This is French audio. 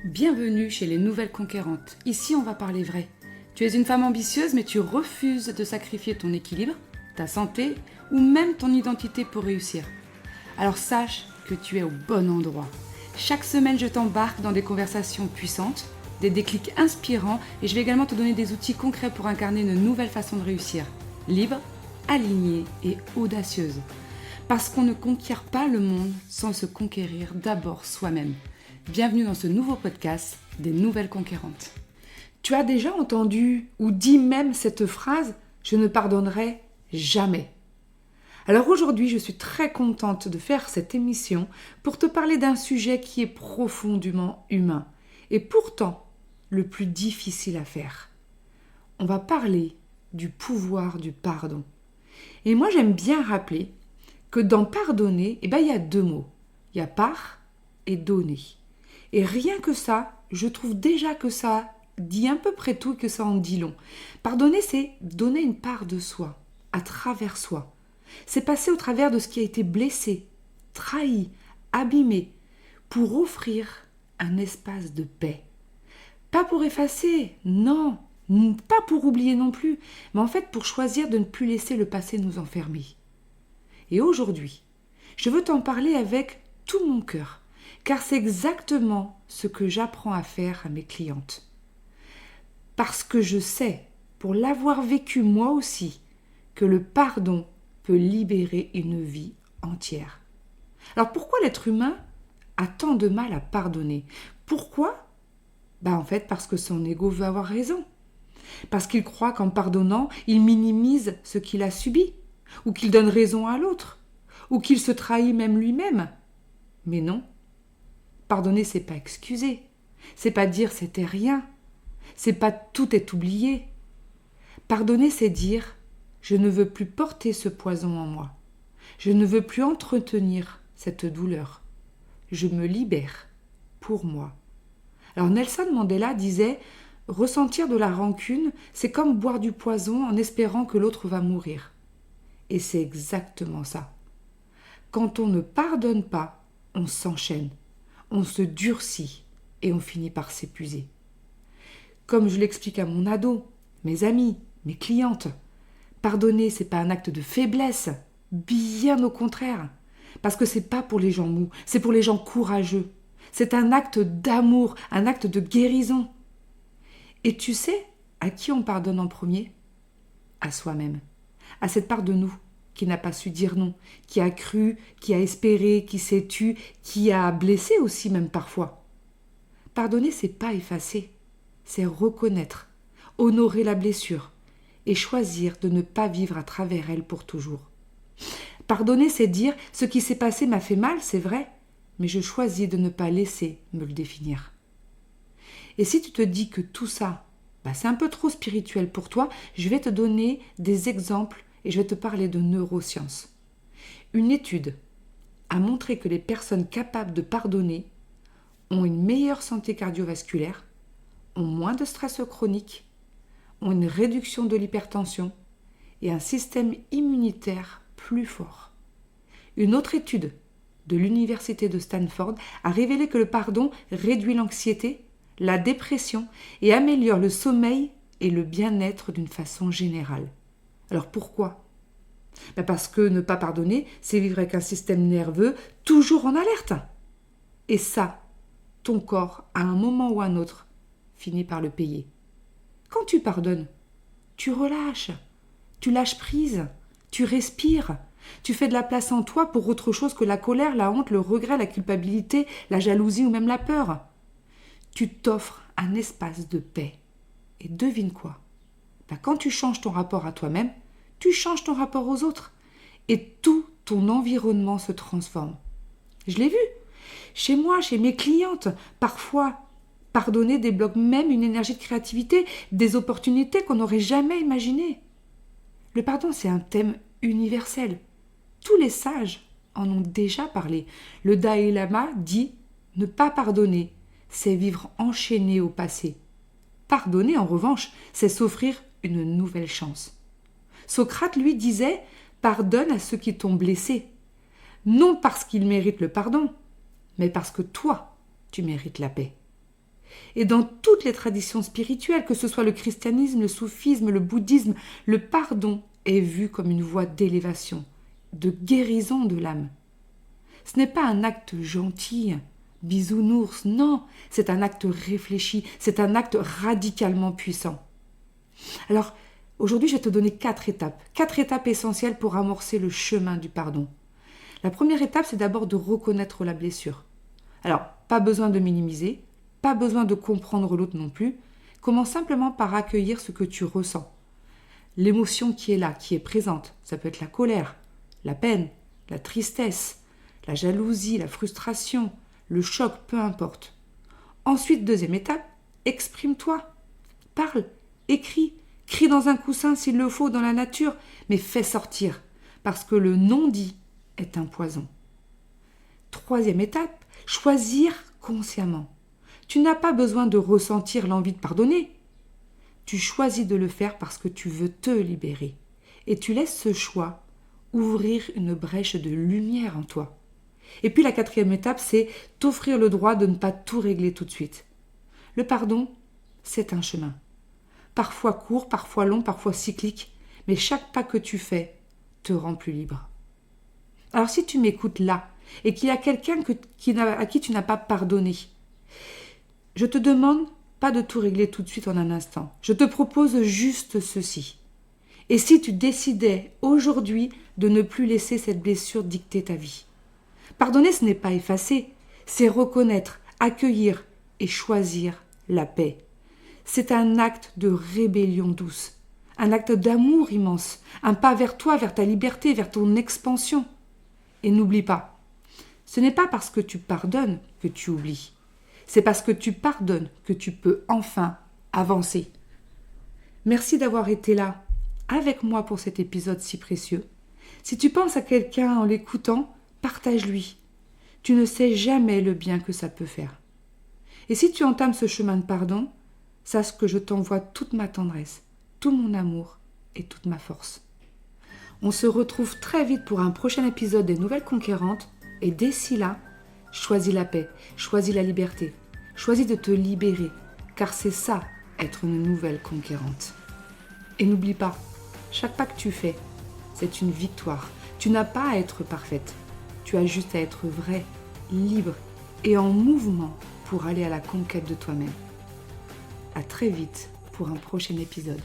Bienvenue chez les Nouvelles Conquérantes. Ici, on va parler vrai. Tu es une femme ambitieuse, mais tu refuses de sacrifier ton équilibre, ta santé ou même ton identité pour réussir. Alors sache que tu es au bon endroit. Chaque semaine, je t'embarque dans des conversations puissantes, des déclics inspirants et je vais également te donner des outils concrets pour incarner une nouvelle façon de réussir. Libre, alignée et audacieuse. Parce qu'on ne conquiert pas le monde sans se conquérir d'abord soi-même. Bienvenue dans ce nouveau podcast des Nouvelles Conquérantes. Tu as déjà entendu ou dit même cette phrase « Je ne pardonnerai jamais ». Alors aujourd'hui, je suis très contente de faire cette émission pour te parler d'un sujet qui est profondément humain et pourtant le plus difficile à faire. On va parler du pouvoir du pardon. Et moi, j'aime bien rappeler que dans pardonner, il y a deux mots. Il y a part et donner. Et rien que ça, je trouve déjà que ça dit à peu près tout et que ça en dit long. Pardonner, c'est donner une part de soi, à travers soi. C'est passer au travers de ce qui a été blessé, trahi, abîmé, pour offrir un espace de paix. Pas pour effacer, non, pas pour oublier non plus, mais en fait pour choisir de ne plus laisser le passé nous enfermer. Et aujourd'hui, je veux t'en parler avec tout mon cœur, car c'est exactement ce que j'apprends à faire à mes clientes. Parce que je sais, pour l'avoir vécu moi aussi, que le pardon peut libérer une vie entière. Alors pourquoi l'être humain a tant de mal à pardonner ? Pourquoi ? En fait, parce que son ego veut avoir raison. Parce qu'il croit qu'en pardonnant, il minimise ce qu'il a subi, ou qu'il donne raison à l'autre, ou qu'il se trahit même lui-même. Mais non. Pardonner, c'est pas excuser. C'est pas dire c'était rien. C'est pas tout est oublié. Pardonner, c'est dire je ne veux plus porter ce poison en moi. Je ne veux plus entretenir cette douleur. Je me libère pour moi. Alors Nelson Mandela disait ressentir de la rancune, c'est comme boire du poison en espérant que l'autre va mourir. Et c'est exactement ça. Quand on ne pardonne pas, on s'enchaîne. On se durcit et on finit par s'épuiser. Comme je l'explique à mon ado, mes amis, mes clientes, pardonner, c'est pas un acte de faiblesse, bien au contraire. Parce que c'est pas pour les gens mous, c'est pour les gens courageux. C'est un acte d'amour, un acte de guérison. Et tu sais à qui on pardonne en premier ? À soi-même, à cette part de nous qui n'a pas su dire non, qui a cru, qui a espéré, qui s'est tu, qui a blessé aussi même parfois. Pardonner, c'est pas effacer, c'est reconnaître, honorer la blessure et choisir de ne pas vivre à travers elle pour toujours. Pardonner, c'est dire ce qui s'est passé m'a fait mal, c'est vrai, mais je choisis de ne pas laisser me le définir. Et si tu te dis que tout ça, c'est un peu trop spirituel pour toi, je vais te donner des exemples et je vais te parler de neurosciences. Une étude a montré que les personnes capables de pardonner ont une meilleure santé cardiovasculaire, ont moins de stress chronique, ont une réduction de l'hypertension et un système immunitaire plus fort. Une autre étude de l'université de Stanford a révélé que le pardon réduit l'anxiété, la dépression et améliore le sommeil et le bien-être d'une façon générale. Alors pourquoi ? Parce que ne pas pardonner, c'est vivre avec un système nerveux toujours en alerte. Et ça, ton corps, à un moment ou à un autre, finit par le payer. Quand tu pardonnes, tu relâches, tu lâches prise, tu respires, tu fais de la place en toi pour autre chose que la colère, la honte, le regret, la culpabilité, la jalousie ou même la peur. Tu t'offres un espace de paix. Et devine quoi ? Quand tu changes ton rapport à toi-même, tu changes ton rapport aux autres. Et tout ton environnement se transforme. Je l'ai vu. Chez moi, chez mes clientes, parfois, pardonner débloque même une énergie de créativité, des opportunités qu'on n'aurait jamais imaginées. Le pardon, c'est un thème universel. Tous les sages en ont déjà parlé. Le Dalai Lama dit « Ne pas pardonner, c'est vivre enchaîné au passé. Pardonner, en revanche, c'est s'offrir une nouvelle chance. » Socrate, lui, disait « Pardonne à ceux qui t'ont blessé. » Non parce qu'ils méritent le pardon, mais parce que toi, tu mérites la paix. Et dans toutes les traditions spirituelles, que ce soit le christianisme, le soufisme, le bouddhisme, le pardon est vu comme une voie d'élévation, de guérison de l'âme. Ce n'est pas un acte gentil, bisounours, non, c'est un acte réfléchi, c'est un acte radicalement puissant. Alors, aujourd'hui, je vais te donner 4 étapes essentielles pour amorcer le chemin du pardon. La première étape, c'est d'abord de reconnaître la blessure. Alors, pas besoin de minimiser, pas besoin de comprendre l'autre non plus. Commence simplement par accueillir ce que tu ressens. L'émotion qui est là, qui est présente, ça peut être la colère, la peine, la tristesse, la jalousie, la frustration, le choc, peu importe. Ensuite, deuxième étape, exprime-toi. Parle, écris, crie dans un coussin s'il le faut dans la nature, mais fais sortir, parce que le non-dit est un poison. Troisième étape, choisir consciemment. Tu n'as pas besoin de ressentir l'envie de pardonner. Tu choisis de le faire parce que tu veux te libérer. Et tu laisses ce choix ouvrir une brèche de lumière en toi. Et puis la quatrième étape, c'est t'offrir le droit de ne pas tout régler tout de suite. Le pardon, c'est un chemin. Parfois court, parfois long, parfois cyclique, mais chaque pas que tu fais te rend plus libre. Alors si tu m'écoutes là, et qu'il y a quelqu'un à qui tu n'as pas pardonné, je te demande pas de tout régler tout de suite en un instant. Je te propose juste ceci. Et si tu décidais aujourd'hui de ne plus laisser cette blessure dicter ta vie? Pardonner, ce n'est pas effacer, c'est reconnaître, accueillir et choisir la paix. C'est un acte de rébellion douce, un acte d'amour immense, un pas vers toi, vers ta liberté, vers ton expansion. Et n'oublie pas, ce n'est pas parce que tu pardonnes que tu oublies. C'est parce que tu pardonnes que tu peux enfin avancer. Merci d'avoir été là avec moi pour cet épisode si précieux. Si tu penses à quelqu'un en l'écoutant, partage-lui. Tu ne sais jamais le bien que ça peut faire. Et si tu entames ce chemin de pardon, sache que je t'envoie toute ma tendresse, tout mon amour et toute ma force. On se retrouve très vite pour un prochain épisode des Nouvelles Conquérantes. Et d'ici là, choisis la paix, choisis la liberté, choisis de te libérer, car c'est ça, être une nouvelle conquérante. Et n'oublie pas, chaque pas que tu fais, c'est une victoire. Tu n'as pas à être parfaite, tu as juste à être vraie, libre et en mouvement pour aller à la conquête de toi-même. À très vite pour un prochain épisode.